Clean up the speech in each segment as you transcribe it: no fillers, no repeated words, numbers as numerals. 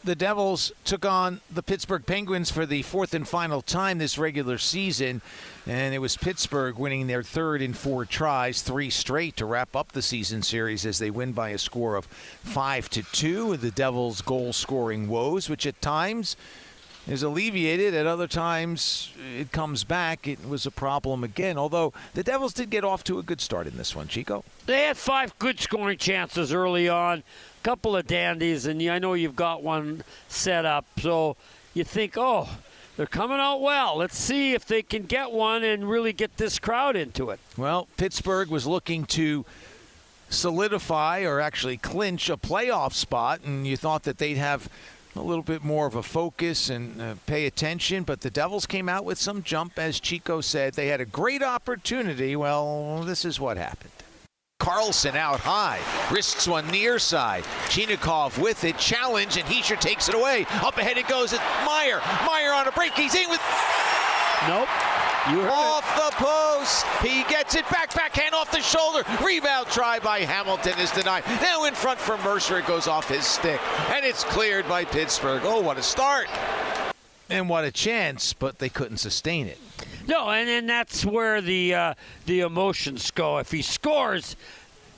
The Devils took on the Pittsburgh Penguins for the fourth and final time this regular season, and it was Pittsburgh winning their third in 4 tries, 3 straight to wrap up the season series as they win by a score of 5-2. The Devils' goal-scoring woes, which at times is alleviated, at other times it comes back. It was a problem again, although the Devils did get off to a good start in this one, Chico. They had 5 good scoring chances early on. Couple of dandies, and I know you've got one set up, so you think, oh, they're coming out well. Let's see if they can get one and really get this crowd into it. Well, Pittsburgh was looking to solidify or actually clinch a playoff spot, and you thought that they'd have a little bit more of a focus and pay attention, but the Devils came out with some jump. As Chico said, they had a great opportunity. Well, this is what happened. Carlson out high, risks one near side. Chinikov with it, challenge, and Heischer takes it away. Up ahead it goes. It's Meyer. Meyer on a break. He's in with... Nope. Off the post. He gets it backhand off the shoulder. Rebound try by Hamilton is denied. Now in front for Mercer. It goes off his stick, and it's cleared by Pittsburgh. Oh, what a start. And what a chance, but they couldn't sustain it. No, and then that's where the emotions go. If he scores,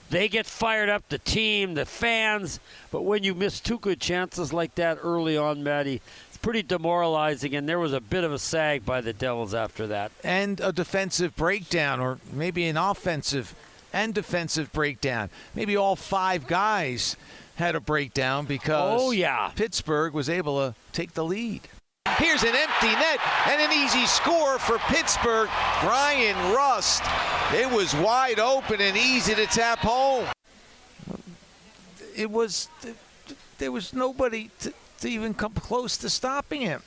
they get fired up, the team, the fans. But when you miss 2 good chances like that early on, Matty, it's pretty demoralizing, and there was a bit of a sag by the Devils after that. And a defensive breakdown, or maybe an offensive and defensive breakdown. Maybe all 5 guys had a breakdown because Pittsburgh was able to take the lead. Here's an empty net and an easy score for Pittsburgh. Brian Rust. It was wide open and easy to tap home. There was nobody to even come close to stopping him.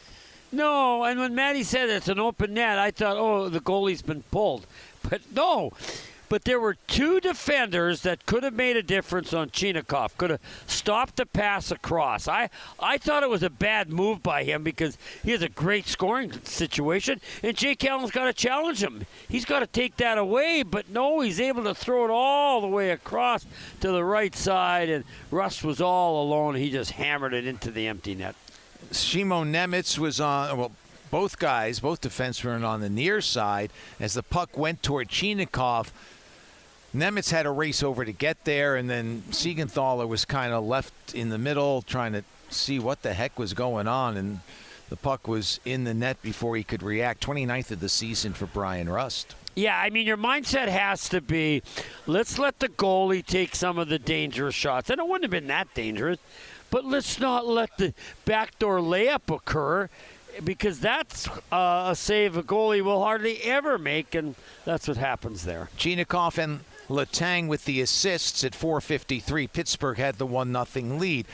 No, and when Matty said it's an open net, I thought, oh, the goalie's been pulled. But no. But there were 2 defenders that could have made a difference on Chinikov, could have stopped the pass across. I thought it was a bad move by him because he has a great scoring situation, and Jake Allen's got to challenge him. He's got to take that away, but no, he's able to throw it all the way across to the right side, and Russ was all alone. He just hammered it into the empty net. Shimon Nemitz was on, both defensemen on the near side. As the puck went toward Chinikov, Nemitz had a race over to get there, and then Siegenthaler was kind of left in the middle trying to see what the heck was going on, and the puck was in the net before he could react. 29th of the season for Brian Rust. Yeah, I mean, your mindset has to be, let's let the goalie take some of the dangerous shots. And it wouldn't have been that dangerous, but let's not let the backdoor layup occur, because that's a save a goalie will hardly ever make, and that's what happens there. Chinikov and Letang with the assists at 4:53. Pittsburgh had the 1-0 lead.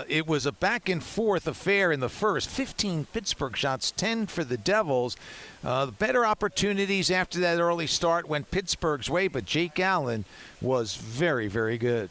It was a back-and-forth affair in the first. 15 Pittsburgh shots, 10 for the Devils. Better opportunities after that early start went Pittsburgh's way, but Jake Allen was very, very good.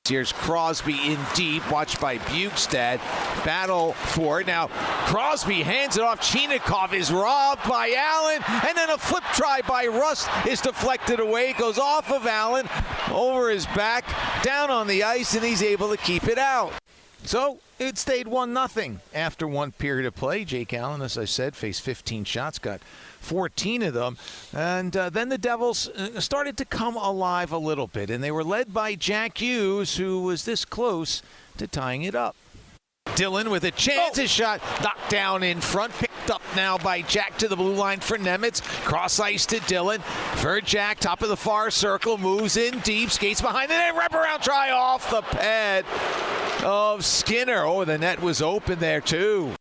Here's Crosby in deep, watched by Bukestad. Battle for it. Now, Crosby hands it off. Chinikov is robbed by Allen, and then a flip try by Rust is deflected away. It goes off of Allen, over his back, down on the ice, and he's able to keep it out. So it stayed 1-0 after one period of play. Jake Allen, as I said, faced 15 shots, got 14 of them. And then the Devils started to come alive a little bit, and they were led by Jack Hughes, who was this close to tying it up. Dillon with a chance, his shot knocked down in front, picked up now by Jack to the blue line for Nemitz. Cross ice to Dillon. For Jack, top of the far circle, moves in deep, skates behind it, and wraparound try off the pad of Skinner. Oh, the net was open there too.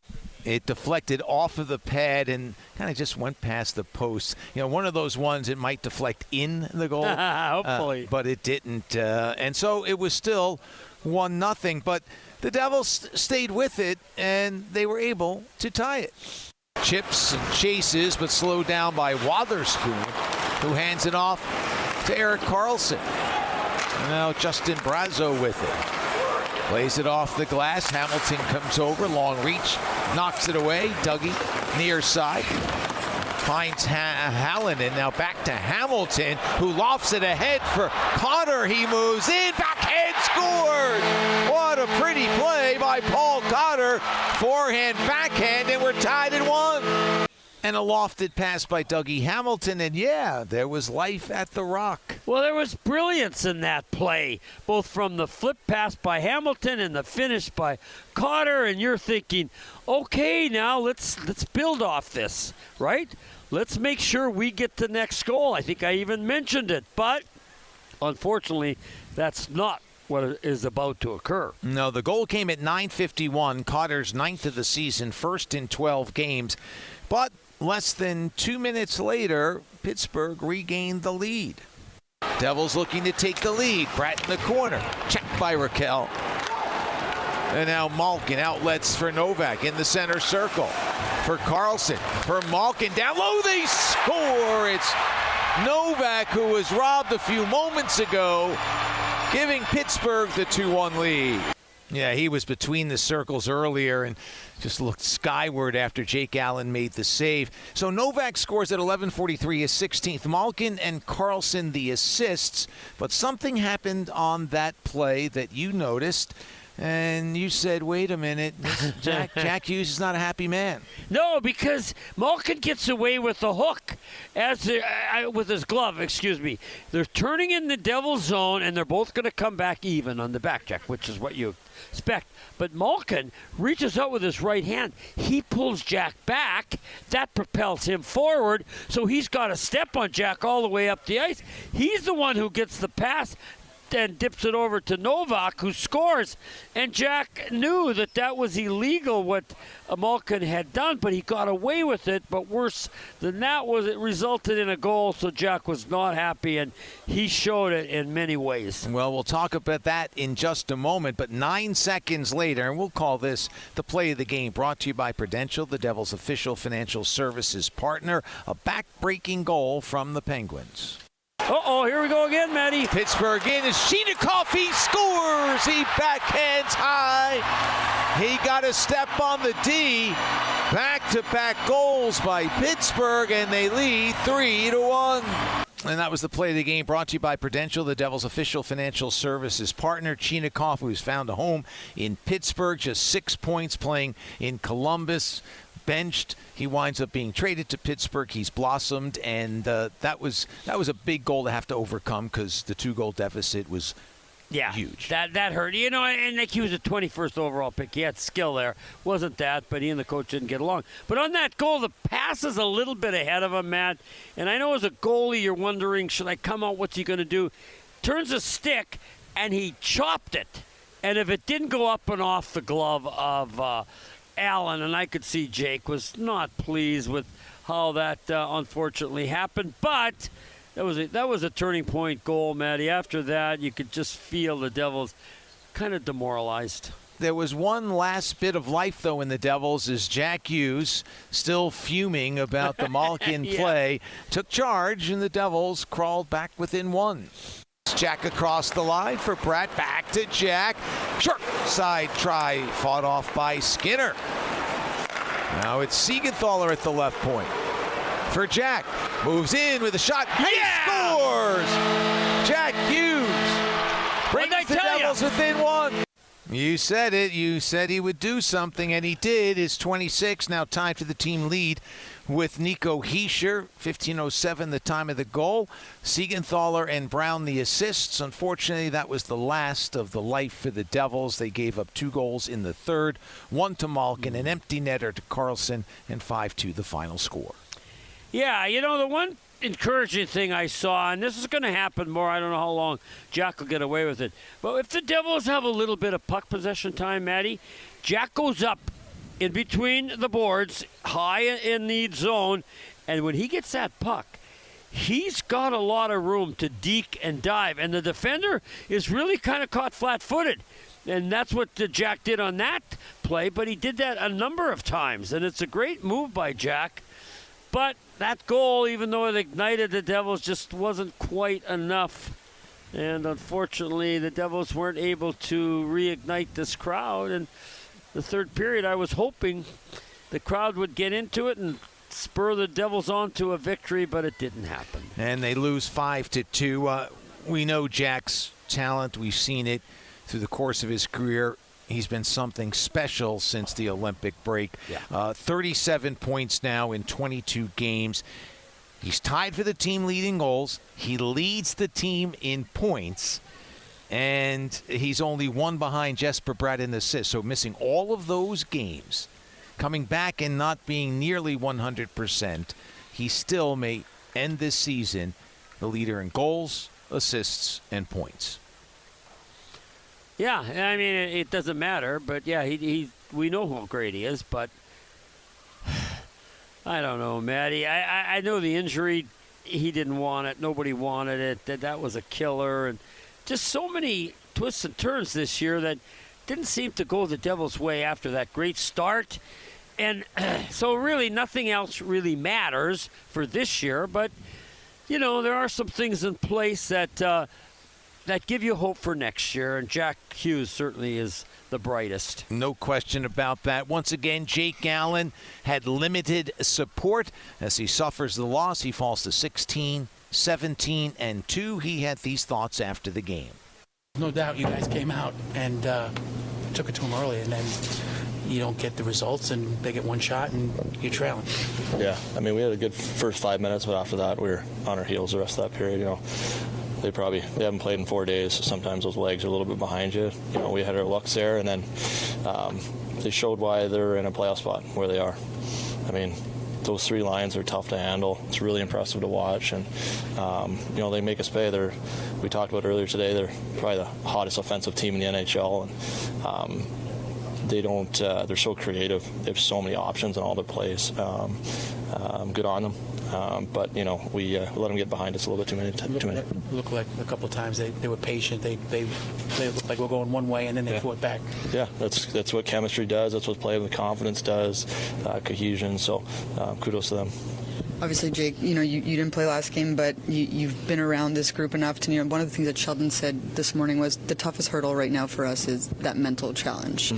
It deflected off of the pad and kind of just went past the post. You know, one of those ones it might deflect in the goal. Hopefully. But it didn't. And so it was still 1-0. But the Devils stayed with it, and they were able to tie it. Chips and chases, but slowed down by Wotherspoon, who hands it off to Erik Karlsson. Now Justin Brazeau with it. Plays it off the glass. Hamilton comes over. Long reach. Knocks it away. Dougie near side. Finds Hallinan. Now back to Hamilton, who lofts it ahead for Connor. He moves in. Backhand scored. What a pretty play by Paul Cotter, forehand, backhand, and we're tied at 1. And a lofted pass by Dougie Hamilton, and yeah, there was life at the Rock. Well, there was brilliance in that play, both from the flip pass by Hamilton and the finish by Cotter, and you're thinking, okay, now let's build off this, right? Let's make sure we get the next goal. I think I even mentioned it, but unfortunately, that's not what is about to occur. No, the goal came at 9:51, Cotter's 9th of the season, first in 12 games, but less than 2 minutes later, Pittsburgh regained the lead. Devils looking to take the lead. Pratt in the corner. Check by Raquel. And now Malkin outlets for Novak in the center circle. For Carlson. For Malkin. Down low, they score. It's Novak, who was robbed a few moments ago, giving Pittsburgh the 2-1 lead. Yeah, he was between the circles earlier and just looked skyward after Jake Allen made the save. So Novak scores at 11:43, his 16th. Malkin and Carlson the assists. But something happened on that play that you noticed. And you said, wait a minute, Jack Hughes is not a happy man. No, because Malkin gets away with the hook with his glove, excuse me. They're turning in the Devil's zone, and they're both going to come back even on the back check, which is what you expect. But Malkin reaches out with his right hand. He pulls Jack back. That propels him forward, so he's got to step on Jack all the way up the ice. He's the one who gets the pass and dips it over to Novak, who scores. And Jack knew that was illegal, what Malkin had done, but he got away with it. But worse than that was it resulted in a goal, so Jack was not happy, and he showed it in many ways. Well, we'll talk about that in just a moment, but 9 seconds later, and we'll call this the play of the game, brought to you by Prudential, the Devils' official financial services partner. A back-breaking goal from the Penguins. Uh-oh, here we go again, Matty. Pittsburgh in is Sheetikov. He scores. He backhands high. He got a step on the D. Back-to-back goals by Pittsburgh, and they lead 3-1. And that was the play of the game, brought to you by Prudential, the Devils' official financial services partner. Sheetikov, who's found a home in Pittsburgh, just 6 points playing in Columbus. Benched, he winds up being traded to Pittsburgh. He's blossomed, and that was a big goal to have to overcome because the 2-goal deficit was huge. That hurt. You know, and like he was a 21st overall pick. He had skill there. Wasn't that, but he and the coach didn't get along. But on that goal, the pass is a little bit ahead of him, Matt. And I know as a goalie, you're wondering, should I come out? What's he going to do? Turns a stick, and he chopped it. And if it didn't go up and off the glove of Allen, and I could see Jake was not pleased with how that unfortunately happened, but that was a turning point goal, Matty. After that, you could just feel the Devils kind of demoralized. There was one last bit of life, though, in the Devils, as Jack Hughes, still fuming about the Malkin play, took charge, and the Devils crawled back within 1. Jack across the line for Pratt. Back to Jack. Short side try fought off by Skinner. Now it's Siegenthaler at the left point. For Jack. Moves in with a shot. He scores! Jack Hughes brings the Devils within 1. You said it. You said he would do something, and he did. His 26 now tied for the team lead with Nico Hischier. 15:07 the time of the goal. Siegenthaler and Brown the assists. Unfortunately, that was the last of the life for the Devils. They gave up 2 goals in the third. 1 to Malkin, an empty netter to Carlson, and 5-2 the final score. Yeah, you know, the one encouraging thing I saw, and this is going to happen more, I don't know how long Jack will get away with it, but if the Devils have a little bit of puck possession time, Matty, Jack goes up in between the boards, high in the zone, and when he gets that puck, he's got a lot of room to deke and dive, and the defender is really kind of caught flat-footed. And that's what Jack did on that play, but he did that a number of times, and it's a great move by Jack. But that goal, even though it ignited the Devils, just wasn't quite enough. And unfortunately, the Devils weren't able to reignite this crowd. And the third period, I was hoping the crowd would get into it and spur the Devils on to a victory, but it didn't happen. And they lose 5-2. We know Jack's talent. We've seen it through the course of his career. he's been something special since the Olympic break. 37 points now in 22 games. He's tied for the team leading goals. He leads the team in points. And he's only one behind Jesper Bratt in assists. So missing all of those games, coming back and not being nearly 100%, he still may end this season the leader in goals, assists, and points. Yeah, I mean, it doesn't matter. But, yeah, we know how great he is. But I don't know, Matty. I know the injury, he didn't want it. Nobody wanted it. That was a killer. And just so many twists and turns this year that didn't seem to go the Devils' way after that great start. And so really nothing else really matters for this year. But, you know, there are some things in place that give you hope for next year. And Jack Hughes certainly is the brightest. No question about that. Once again, Jake Allen had limited support as he suffers the loss. He falls to 16, 17, and 2. He had these thoughts after the game. No doubt you guys came out and took it to him early, and then you don't get the results, and they get one shot, and you're trailing. Yeah, I mean, we had a good first 5 minutes, but after that, we were on our heels the rest of that period. You know, they haven't played in 4 days, so sometimes those legs are a little bit behind you. You know, we had our lucks there, and then they showed why they're in a playoff spot where they are. I mean, those 3 lines are tough to handle. It's really impressive to watch, and you know, they make us pay. We talked about earlier today, they're probably the hottest offensive team in the NHL, and they're so creative. They have so many options in all their plays. Good on them. But, you know, we let them get behind us a little bit too many. Looked like a couple of times they were patient. They looked like we're going one way, and then they fought back. Yeah, that's what chemistry does. That's what playing with confidence does, cohesion. So kudos to them. Obviously, Jake, you know, you didn't play last game, but you've been around this group enough to, you know, one of the things that Sheldon said this morning was the toughest hurdle right now for us is that mental challenge.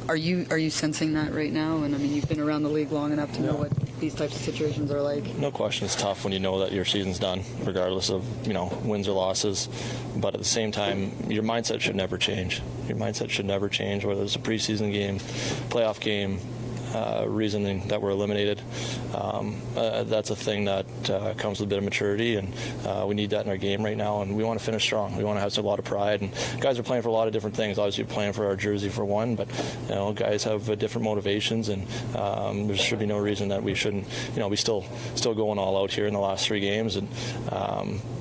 Are you sensing that right now? And I mean, you've been around the league long enough to know what these types of situations are like. No question, it's tough when you know that your season's done, regardless of, you know, wins or losses. But at the same time, your mindset should never change. Your mindset should never change, whether it's a preseason game, playoff game. Reasoning that we're eliminated. That's a thing that comes with a bit of maturity, and we need that in our game right now, and we want to finish strong. We want to have a lot of pride, and guys are playing for a lot of different things. Obviously, we're playing for our jersey for one, but, you know, guys have different motivations, and there should be no reason that we shouldn't, you know, be still going all out here in the last 3 games, and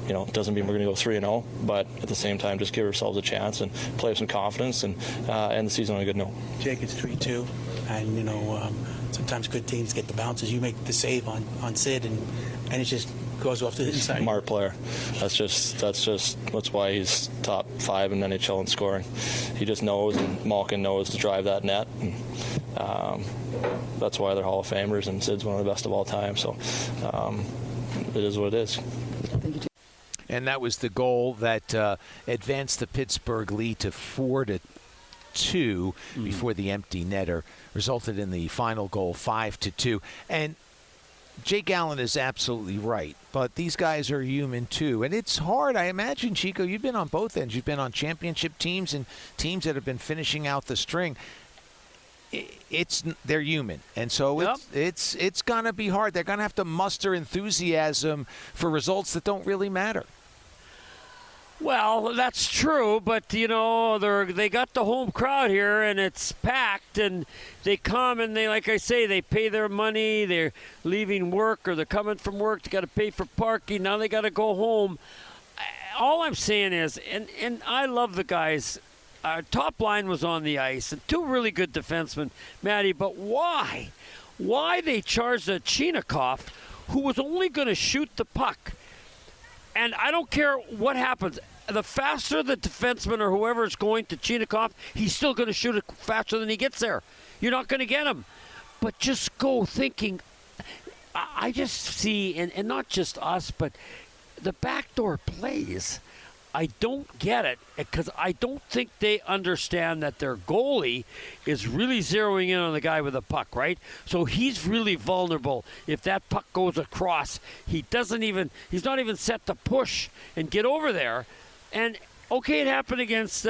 you know, it doesn't mean we're going to go 3-0, but at the same time, just give ourselves a chance and play with some confidence and end the season on a good note. Jake, it's 3-2. And, you know, sometimes good teams get the bounces. You make the save on Sid, and it just goes off to the inside. Smart player. That's why he's top 5 in NHL in scoring. He just knows, and Malkin knows to drive that net. And, that's why they're Hall of Famers, and Sid's one of the best of all time. So it is what it is. And that was the goal that advanced the Pittsburgh lead to 4-2 before the empty netter resulted in the final goal, 5-2. And Jake Allen is absolutely right, but these guys are human too. And it's hard. I imagine, Chico, you've been on both ends. You've been on championship teams and teams that have been finishing out the string. They're human, and so it's gonna be hard. They're gonna have to muster enthusiasm for results that don't really matter. Well, that's true, but, you know, they got the home crowd here, and it's packed, and they come, and they, like I say, they pay their money. They're leaving work, or they're coming from work. They got to pay for parking. Now they got to go home. All I'm saying is, and I love the guys. Our top line was on the ice, and 2 really good defensemen, Matty, but why? Why they charged Chinikov, who was only going to shoot the puck? And I don't care what happens. The faster the defenseman or whoever is going to Chinikov, he's still going to shoot it faster than he gets there. You're not going to get him. But just go thinking. I just see, and not just us, but the backdoor plays. I don't get it because I don't think they understand that their goalie is really zeroing in on the guy with the puck, right? So he's really vulnerable if that puck goes across. He's not even set to push and get over there. And okay, it happened against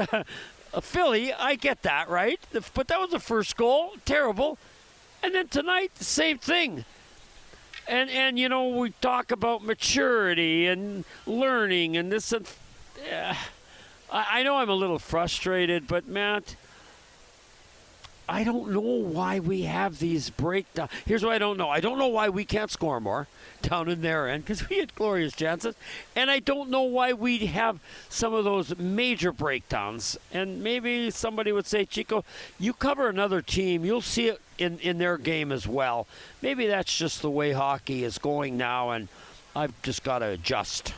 Philly, I get that, right? But that was the first goal. Terrible. And then tonight, the same thing. And you know, we talk about maturity and learning and this and I know I'm a little frustrated, but Matt, I don't know why we have these breakdowns. Here's what I don't know. I don't know why we can't score more down in their end, because we had glorious chances. And I don't know why we have some of those major breakdowns. And maybe somebody would say, Chico, you cover another team, you'll see it in their game as well. Maybe that's just the way hockey is going now, and I've just got to adjust.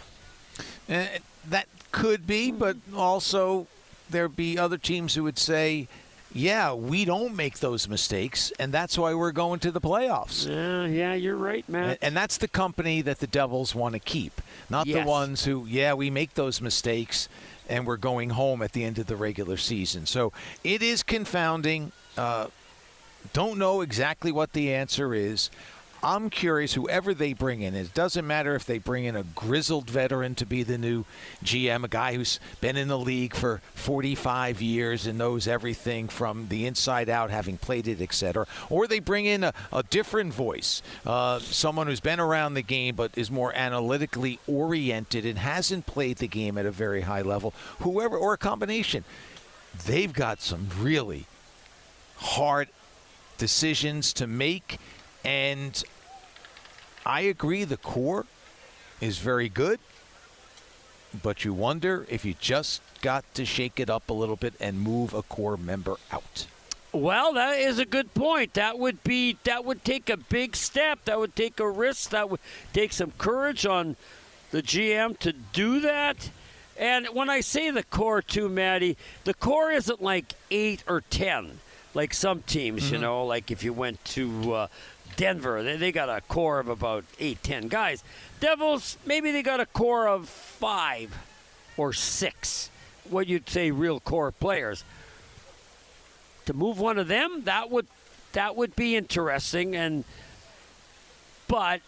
That could be, but also there'd be other teams who would say, yeah, we don't make those mistakes, and that's why we're going to the playoffs. Yeah, you're right, Matt. And that's the company that the Devils want to keep, not the ones who, we make those mistakes, and we're going home at the end of the regular season. So it is confounding. Don't know exactly what the answer is. I'm curious, whoever they bring in, it doesn't matter if they bring in a grizzled veteran to be the new GM, a guy who's been in the league for 45 years and knows everything from the inside out, having played it, etc., or they bring in a different voice, someone who's been around the game but is more analytically oriented and hasn't played the game at a very high level, whoever, or a combination. They've got some really hard decisions to make. And I agree, the core is very good, but you wonder if you just got to shake it up a little bit and move a core member out. Well, that is a good point. That would take a big step. That would take a risk. That would take some courage on the GM to do that. And when I say the core too, Maddie, the core isn't like 8 or 10 like some teams, you know, like if you went to Denver, they got a core of about 8-10 guys. Devils, maybe they got a core of 5 or 6, what you'd say real core players. To move one of them, that would be interesting. But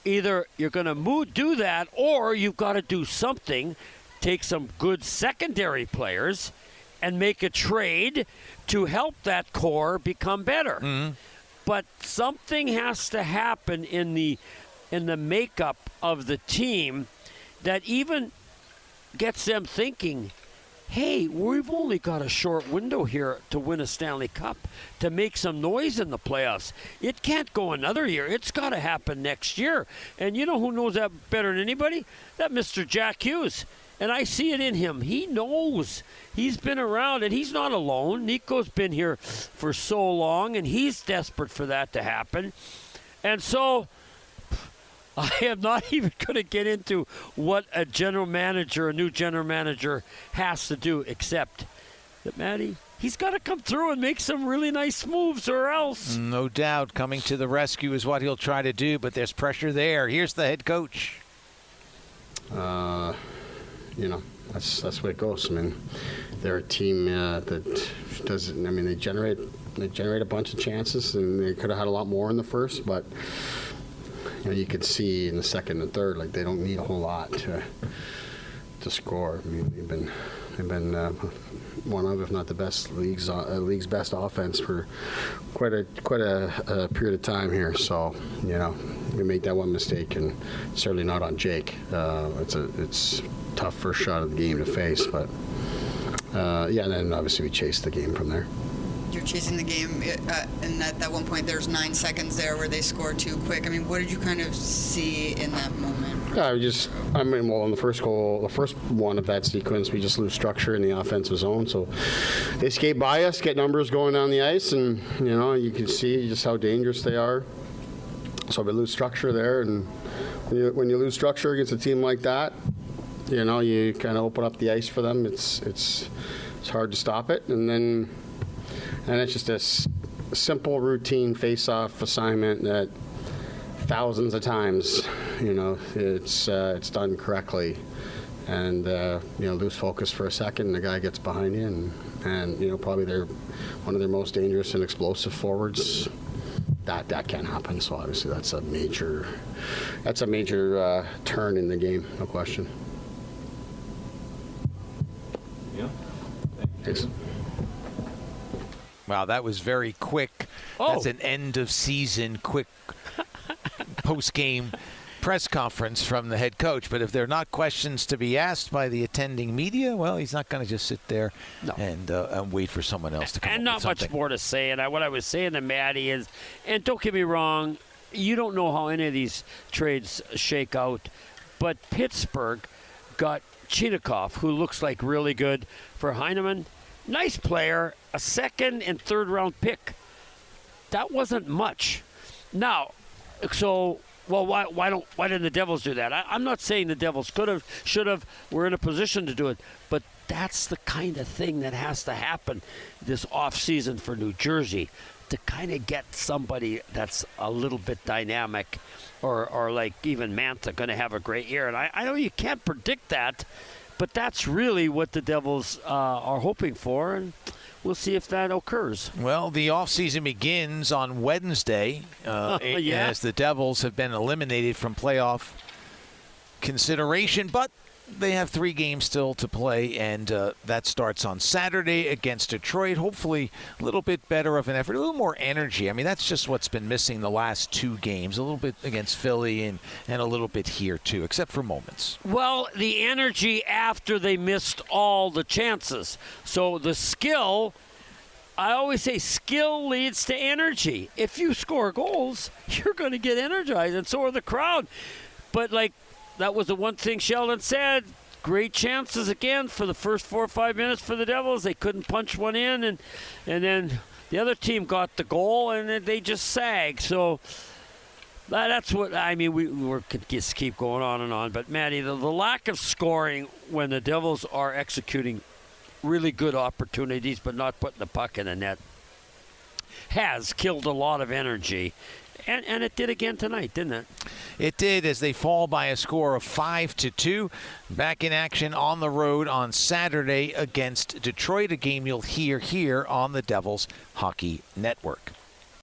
either you're going to do that, or you've got to do something, take some good secondary players, and make a trade to help that core become better. Mm-hmm. But something has to happen in the makeup of the team that even gets them thinking, hey, we've only got a short window here to win a Stanley Cup, to make some noise in the playoffs. It can't go another year. It's got to happen next year. And you know who knows that better than anybody? That Mr. Jack Hughes. And I see it in him. He knows. He's been around, and he's not alone. Nico's been here for so long, and he's desperate for that to happen. And so I am not even going to get into what a new general manager has to do, except that, Matty, he's got to come through and make some really nice moves, or else. No doubt, coming to the rescue is what he'll try to do, but there's pressure there. Here's the head coach. You know, that's the way it goes. I mean, they're a team that doesn't. I mean, they generate a bunch of chances, and they could have had a lot more in the first. But you know, you could see in the second and third, like they don't need a whole lot to score. I mean, they've been one of, if not the best league's best offense for quite a period of time here. So you know, we made that one mistake, and certainly not on Jake. It's tough first shot of the game to face, but and then obviously we chased the game from there. You're chasing the game, and at that one point there's 9 seconds there where they score too quick. I mean, what did you kind of see in that moment? In the first goal, the first one of that sequence, we just lose structure in the offensive zone. So they skate by us, get numbers going down the ice, and you know, you can see just how dangerous they are. So we lose structure there, and when you lose structure against a team like that, you know, you kind of open up the ice for them. It's hard to stop it, and it's just a simple routine face-off assignment that thousands of times, you know, it's done correctly, and you know, lose focus for a second, and the guy gets behind you, and you know, probably they're one of their most dangerous and explosive forwards. That can't happen. So obviously that's a major turn in the game, no question. Yeah. Thanks. Wow, that was very quick. Oh. That's an end-of-season quick post-game press conference from the head coach. But if there are not questions to be asked by the attending media, well, he's not going to just sit there and wait for someone else to come And up not with something. much more to say. And what I was saying to Maddie is, and don't get me wrong, you don't know how any of these trades shake out, but Pittsburgh got Chinikov, who looks like really good for Heineman. Nice player, a second and third round pick. That wasn't much. Now, why didn't the Devils do that? I'm not saying the Devils could have, should have. We're in a position to do it, but that's the kind of thing that has to happen this offseason for New Jersey to kind of get somebody that's a little bit dynamic, or like even Manta going to have a great year. And I know you can't predict that, but that's really what the Devils are hoping for, and we'll see if that occurs. Well, the offseason begins on Wednesday as the Devils have been eliminated from playoff consideration, but they have 3 games still to play, and that starts on Saturday against Detroit. Hopefully a little bit better of an effort, a little more energy. I mean, that's just what's been missing the last 2 games, a little bit against Philly and a little bit here too, except for moments. Well, the energy after they missed all the chances. So the skill, I always say skill leads to energy. If you score goals, you're going to get energized, and so are the crowd. But that was the one thing Sheldon said. Great chances again for the first 4 or 5 minutes for the Devils. They couldn't punch one in, and then the other team got the goal, and then they just sagged. So that's what I mean. We could just keep going on and on. But Maddie, the lack of scoring when the Devils are executing really good opportunities but not putting the puck in the net has killed a lot of energy. And it did again tonight, didn't it? It did, as they fall by a score of 5-2. Back in action on the road on Saturday against Detroit, a game you'll hear here on the Devils Hockey Network.